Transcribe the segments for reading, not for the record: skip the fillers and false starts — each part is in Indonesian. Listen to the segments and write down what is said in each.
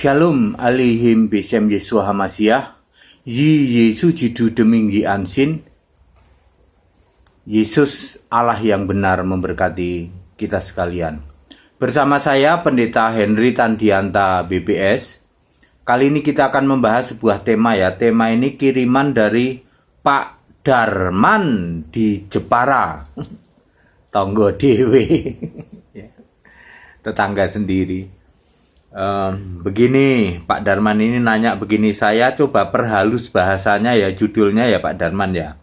Shalom alaihim besem Yeshua Hamasiah. Yi Yesu jidu deming yi ansin. Yesus Allah yang benar memberkati kita sekalian. Bersama saya Pendeta Henry Tandianta BPS. Kali ini kita akan membahas sebuah tema ya. Tema ini kiriman dari Pak Darman di Jepara. Tonggo dewe. Tetangga sendiri. Begini Pak Darman ini nanya begini, saya coba perhalus bahasanya ya, judulnya ya Pak Darman ya.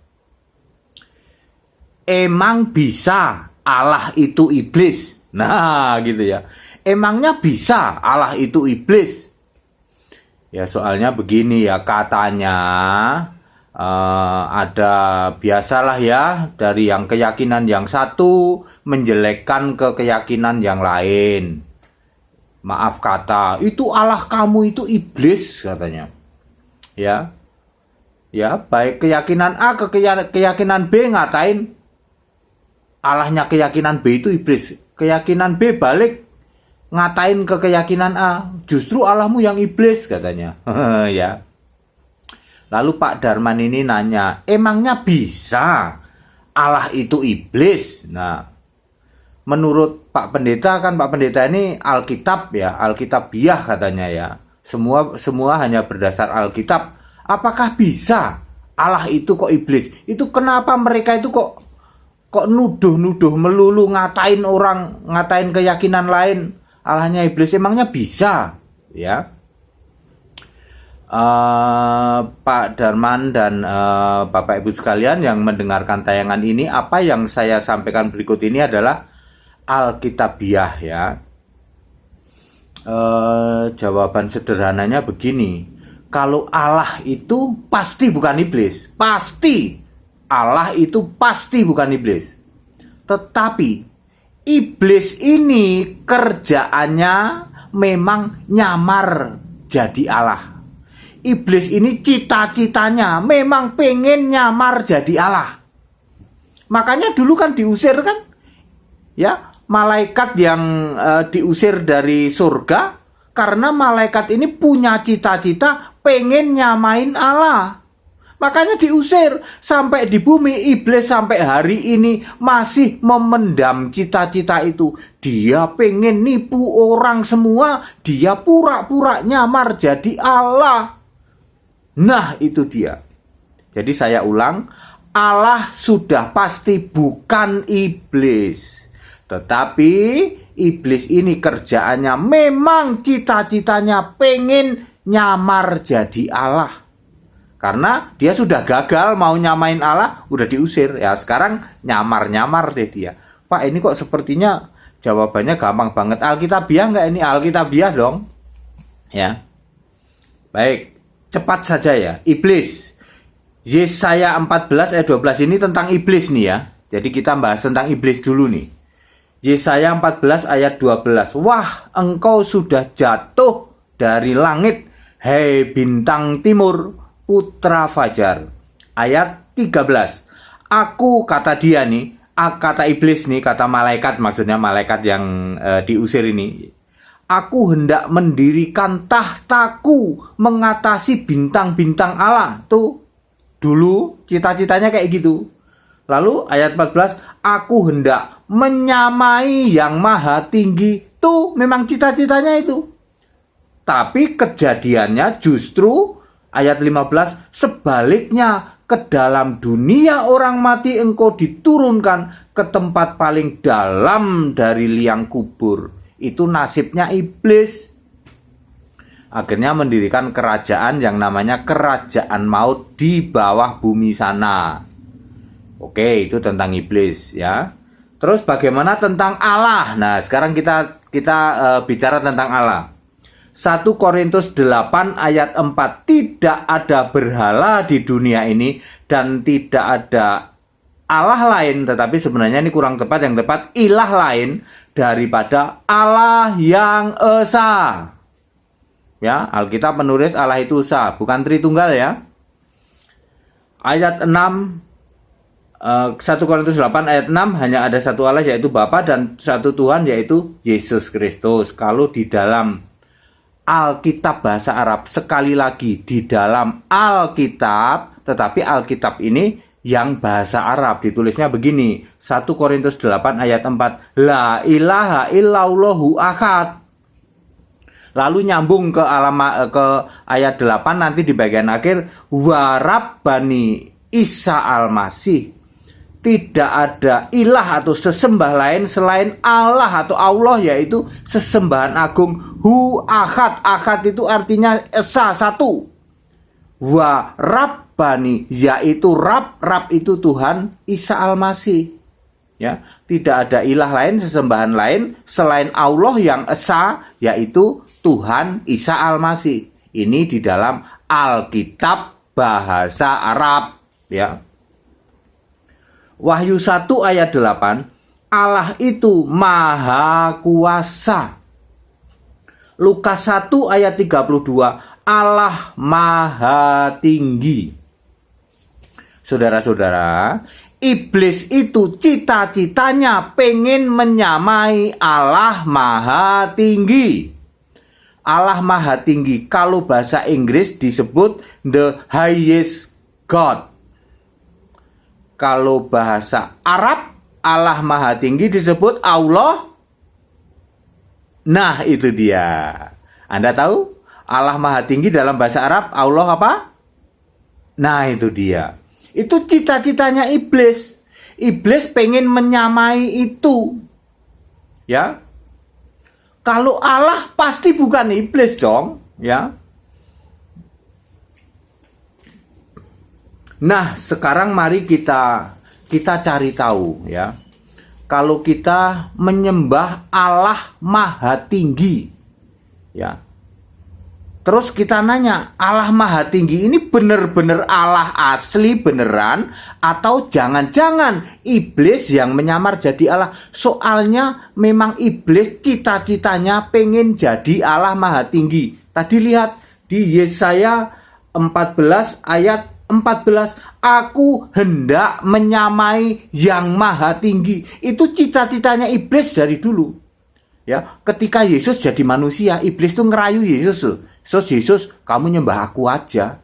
Emang bisa Allah itu iblis? Nah gitu ya. Emangnya bisa Allah itu iblis? Ya soalnya begini ya, katanya ada biasalah ya, dari yang keyakinan yang satu menjelekkan ke keyakinan yang lain. Maaf kata, itu Allah kamu itu iblis katanya. Ya. Ya, baik keyakinan A ke keyakinan B ngatain Allahnya keyakinan B itu iblis. Keyakinan B balik ngatain ke keyakinan A, justru Allahmu yang iblis katanya. Ya. Lalu Pak Darman ini nanya, emangnya bisa Allah itu iblis? Nah, menurut Pak Pendeta kan, Pak Pendeta ini Alkitab ya, Alkitabiah katanya ya. Semua hanya berdasar Alkitab. Apakah bisa Allah itu kok iblis? Itu kenapa mereka itu kok nuduh-nuduh melulu ngatain orang, ngatain keyakinan lain Allahnya iblis? Emangnya bisa? Ya. Pak Darman dan Bapak Ibu sekalian yang mendengarkan tayangan ini, apa yang saya sampaikan berikut ini adalah Alkitabiah ya. Jawaban sederhananya begini, kalau Allah itu pasti bukan iblis, pasti Allah itu pasti bukan iblis. Tetapi iblis ini kerjaannya memang nyamar jadi Allah. Iblis ini cita-citanya memang pengen nyamar jadi Allah. Makanya dulu kan diusir kan, ya, malaikat yang diusir dari surga karena malaikat ini punya cita-cita pengen nyamain Allah. Makanya diusir. Sampai di bumi, iblis sampai hari ini masih memendam cita-cita itu. Dia pengen nipu orang semua, dia pura-pura nyamar jadi Allah. Nah itu dia. Jadi saya ulang, Allah sudah pasti bukan iblis. Tetapi iblis ini kerjaannya memang cita-citanya pengen nyamar jadi Allah. Karena dia sudah gagal mau nyamain Allah, udah diusir. Ya sekarang nyamar-nyamar deh dia. Pak ini kok sepertinya jawabannya gampang banget. Alkitabiah nggak ini? Alkitabiah dong. Ya. Baik, cepat saja ya. Iblis. Yesaya 14 ayat 12 ini tentang iblis nih ya. Jadi kita bahas tentang iblis dulu nih. Yesaya 14 ayat 12. Wah, engkau sudah jatuh dari langit, hei bintang timur, putra fajar. Ayat 13. Aku, kata dia nih, kata iblis nih, kata malaikat, maksudnya malaikat yang diusir ini. Aku hendak mendirikan tahtaku mengatasi bintang-bintang Allah. Tuh, dulu cita-citanya kayak gitu. Lalu ayat 14, aku hendak menyamai yang maha tinggi. Tuh memang cita-citanya itu. Tapi kejadiannya justru ayat 15, sebaliknya ke dalam dunia orang mati engkau diturunkan ke tempat paling dalam dari liang kubur. Itu nasibnya iblis. Akhirnya mendirikan kerajaan yang namanya kerajaan maut di bawah bumi sana. Oke, itu tentang iblis ya. Terus bagaimana tentang Allah? Nah, sekarang kita bicara tentang Allah. 1 Korintus 8 ayat 4. Tidak ada berhala di dunia ini dan tidak ada Allah lain, tetapi sebenarnya ini kurang tepat, yang tepat ilah lain daripada Allah yang esa. Ya, Alkitab menulis Allah itu esa, bukan Tritunggal ya. Ayat 6, 1 Korintus 8 ayat 6, hanya ada satu Allah yaitu Bapa dan satu Tuhan yaitu Yesus Kristus. Kalau di dalam Alkitab bahasa Arab, sekali lagi di dalam Alkitab, tetapi Alkitab ini yang bahasa Arab, ditulisnya begini, 1 Korintus 8 ayat 4, La ilaha illallahu ahad. Lalu nyambung ke ayat 8 nanti di bagian akhir, Wa Rabbani Isa al-Masih. Tidak ada ilah atau sesembah lain selain Allah atau Allah, yaitu sesembahan agung. Hu ahad. Ahad itu artinya esa, satu. Wa Rabbani, yaitu Rab itu Tuhan Isa al-Masih. Ya, tidak ada ilah lain, sesembahan lain selain Allah yang esa, yaitu Tuhan Isa al-Masih. Ini di dalam Alkitab bahasa Arab, ya. Wahyu 1 ayat 8, Allah itu maha kuasa. Lukas 1 ayat 32, Allah maha tinggi. Saudara-saudara, iblis itu cita-citanya pengen menyamai Allah maha tinggi. Allah maha tinggi, kalau bahasa Inggris disebut the highest God. Kalau bahasa Arab, Allah Maha Tinggi disebut Allah. Nah, itu dia. Anda tahu? Allah Maha Tinggi dalam bahasa Arab, Allah apa? Nah, itu dia. Itu cita-citanya iblis. Iblis pengen menyamai itu. Ya. Kalau Allah pasti bukan iblis dong, ya. Nah, sekarang mari kita cari tahu, ya. Kalau kita menyembah Allah Maha Tinggi, ya. Terus kita nanya, Allah Maha Tinggi ini benar-benar Allah asli beneran atau jangan-jangan iblis yang menyamar jadi Allah? Soalnya memang iblis cita-citanya pengen jadi Allah Maha Tinggi. Tadi lihat di Yesaya 14 ayat 14, aku hendak menyamai yang maha tinggi. Itu cita-citanya iblis dari dulu. Ya, ketika Yesus jadi manusia, iblis tuh ngerayu Yesus. Yesus, kamu nyembah aku aja.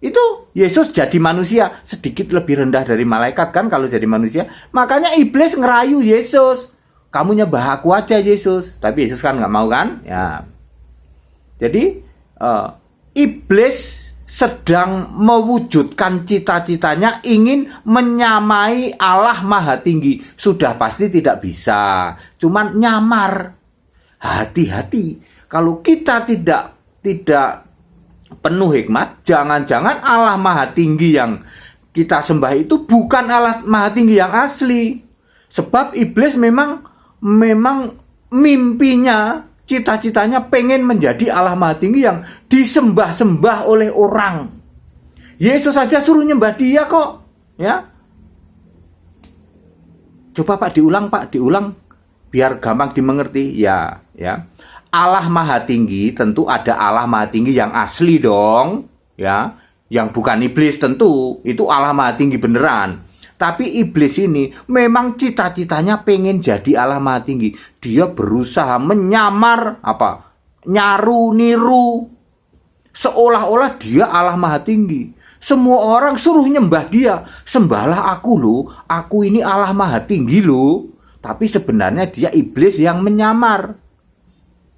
Itu Yesus jadi manusia, sedikit lebih rendah dari malaikat kan kalau jadi manusia. Makanya iblis ngerayu Yesus. Kamu nyembah aku aja Yesus. Tapi Yesus kan nggak mau kan? Ya. Jadi iblis sedang mewujudkan cita-citanya ingin menyamai Allah Maha Tinggi. Sudah pasti tidak bisa, cuman nyamar. Hati-hati, kalau kita tidak penuh hikmat, jangan-jangan Allah Maha Tinggi yang kita sembah itu bukan Allah Maha Tinggi yang asli. Sebab iblis memang mimpinya, cita-citanya pengen menjadi Allah Maha Tinggi yang disembah-sembah oleh orang. Yesus saja suruh nyembah dia kok, ya. Coba Pak diulang biar gampang dimengerti, ya. Allah Maha Tinggi tentu ada Allah Maha Tinggi yang asli dong, ya. Yang bukan iblis tentu, itu Allah Maha Tinggi beneran. Tapi iblis ini memang cita-citanya pengen jadi Allah Maha Tinggi. Dia berusaha menyamar nyaru niru seolah-olah dia Allah Maha Tinggi. Semua orang suruh nyembah dia. Sembahlah aku loh, aku ini Allah Maha Tinggi loh. Tapi sebenarnya dia iblis yang menyamar.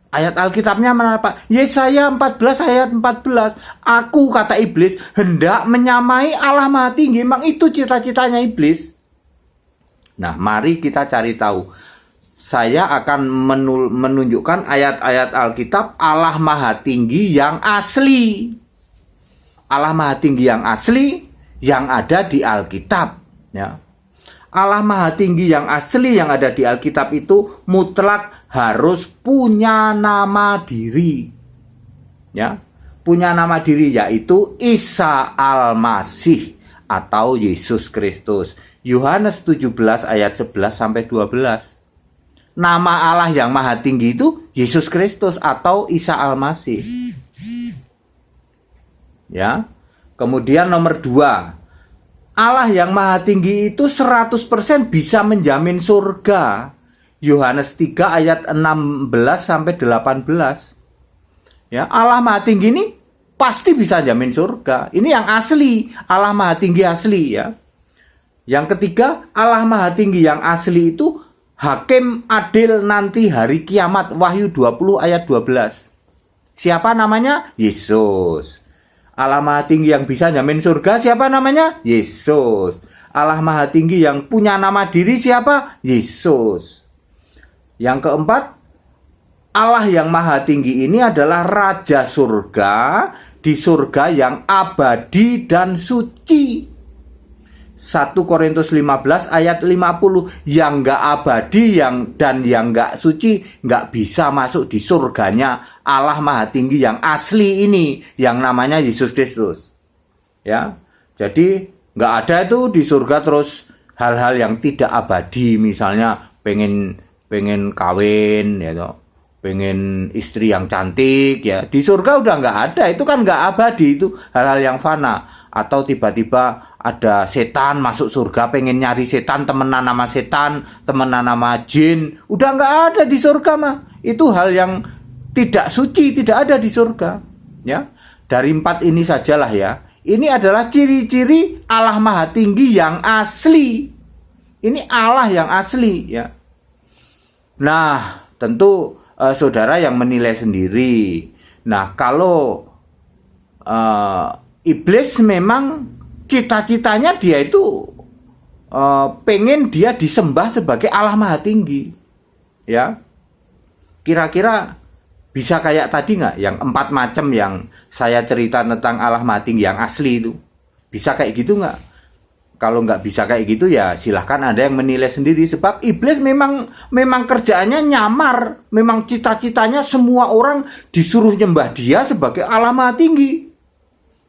Ayat Alkitabnya mana Pak? Yesaya 14 ayat 14. Aku, kata iblis, hendak menyamai Allah Maha Tinggi. Memang itu cita-citanya iblis. Nah, mari kita cari tahu. Saya akan menunjukkan ayat-ayat Alkitab Allah Maha Tinggi yang asli. Allah Maha Tinggi yang asli yang ada di Alkitab, ya. Allah Maha Tinggi yang asli yang ada di Alkitab itu mutlak harus punya nama diri, ya, punya nama diri, yaitu Isa al-Masih atau Yesus Kristus. Yohanes 17 ayat 11 sampai 12. Nama Allah yang Maha Tinggi itu Yesus Kristus atau Isa al-Masih, ya. Kemudian nomor 2, Allah yang Maha Tinggi itu 100% bisa menjamin surga. Yohanes 3 ayat 16 sampai 18. Ya, Allah Maha Tinggi ini pasti bisa jamin surga. Ini yang asli, Allah Maha Tinggi asli ya. Yang ketiga, Allah Maha Tinggi yang asli itu hakim adil nanti hari kiamat. Wahyu 20 ayat 12. Siapa namanya? Yesus. Allah Maha Tinggi yang bisa jamin surga siapa namanya? Yesus. Allah Maha Tinggi yang punya nama diri siapa? Yesus. Yang keempat, Allah yang Maha Tinggi ini adalah Raja surga di surga yang abadi dan suci. 1 Korintus 15 ayat 50, yang gak abadi dan yang gak suci gak bisa masuk di surganya Allah Maha Tinggi yang asli ini, yang namanya Yesus Kristus. Ya, jadi gak ada itu di surga terus hal-hal yang tidak abadi, misalnya pengen kawin, ya toh, pengen istri yang cantik, ya di surga udah gak ada, itu kan gak abadi, itu hal-hal yang fana. Atau tiba-tiba ada setan masuk surga, pengen nyari setan, temenan sama setan, temenan sama jin, udah nggak ada di surga mah. Itu hal yang tidak suci, tidak ada di surga. Ya, dari 4 ini sajalah ya. Ini adalah ciri-ciri Allah Maha Tinggi yang asli. Ini Allah yang asli ya. Nah, tentu saudara yang menilai sendiri. Nah, kalau iblis memang cita-citanya dia itu pengen dia disembah sebagai Allah Maha Tinggi. Ya, kira-kira bisa kayak tadi nggak? Yang 4 macam yang saya cerita tentang Allah Maha Tinggi yang asli itu. Bisa kayak gitu nggak? Kalau nggak bisa kayak gitu ya silahkan Anda yang menilai sendiri. Sebab iblis memang kerjaannya nyamar. Memang cita-citanya semua orang disuruh nyembah dia sebagai Allah Maha Tinggi.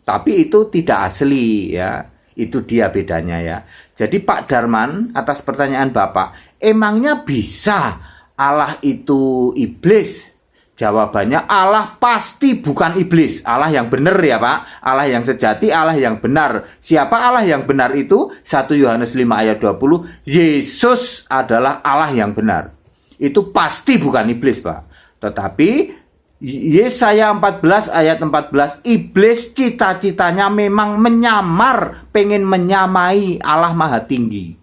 Tapi itu tidak asli ya. Itu dia bedanya ya. Jadi Pak Darman, atas pertanyaan Bapak, emangnya bisa Allah itu iblis? Jawabannya Allah pasti bukan iblis. Allah yang benar ya Pak. Allah yang sejati, Allah yang benar. Siapa Allah yang benar itu? 1 Yohanes 5 ayat 20. Yesus adalah Allah yang benar. Itu pasti bukan iblis Pak. Tetapi Yesaya 14 ayat 14, iblis cita-citanya memang menyamar, pengen menyamai Allah Maha Tinggi.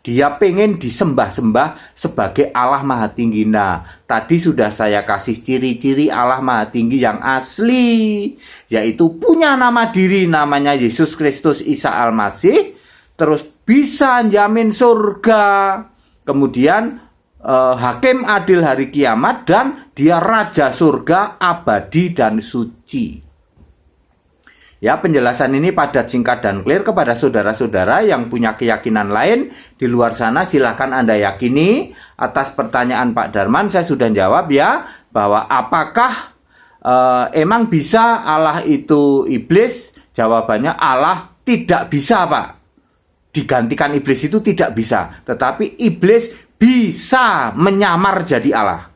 Dia pengen disembah-sembah sebagai Allah Maha Tinggi. Nah, tadi sudah saya kasih ciri-ciri Allah Maha Tinggi yang asli, yaitu punya nama diri, namanya Yesus Kristus Isa Al-Masih, terus bisa jamin surga, kemudian hakim adil hari kiamat, dan dia raja surga abadi dan suci. Ya, penjelasan ini padat, singkat, dan clear. Kepada saudara-saudara yang punya keyakinan lain di luar sana, silahkan Anda yakini. Atas pertanyaan Pak Darman saya sudah jawab ya, bahwa apakah emang bisa Allah itu iblis? Jawabannya Allah tidak bisa Pak. Digantikan iblis itu tidak bisa. Tetapi iblis bisa menyamar jadi Allah.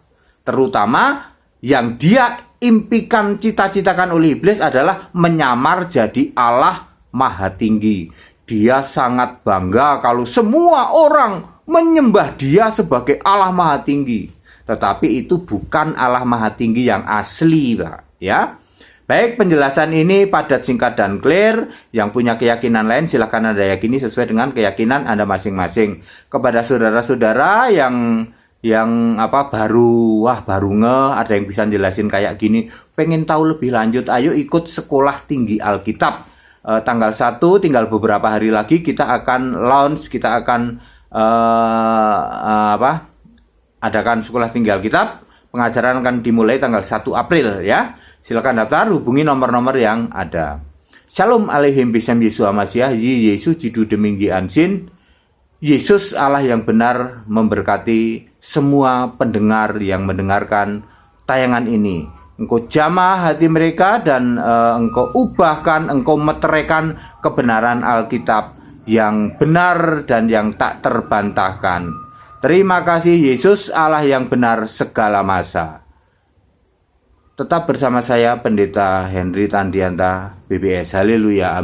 Terutama yang dia impikan, cita-citakan oleh iblis adalah menyamar jadi Allah Maha Tinggi. Dia sangat bangga kalau semua orang menyembah dia sebagai Allah Maha Tinggi. Tetapi itu bukan Allah Maha Tinggi yang asli, Pak. Ya. Baik, penjelasan ini padat, singkat, dan clear. Yang punya keyakinan lain silahkan Anda yakini sesuai dengan keyakinan Anda masing-masing. Kepada saudara-saudara yang baru ngeh, ada yang bisa jelasin kayak gini, pengen tahu lebih lanjut, ayo ikut Sekolah Tinggi Alkitab. Tanggal 1, tinggal beberapa hari lagi kita akan launch, kita akan adakan Sekolah Tinggi Alkitab. Pengajaran akan dimulai tanggal 1 April ya. Silakan daftar, hubungi nomor-nomor yang ada. Shalom Aleichem Bisem Yesus Hamasiah, Yesus Jidu Deminggi Ansin. Yesus Allah yang benar memberkati semua pendengar yang mendengarkan tayangan ini. Engkau jamah hati mereka dan engkau ubahkan, engkau meteraikan kebenaran Alkitab yang benar dan yang tak terbantahkan. Terima kasih Yesus Allah yang benar segala masa. Tetap bersama saya Pendeta Henry Tandianta BBS. Haleluya. Amin.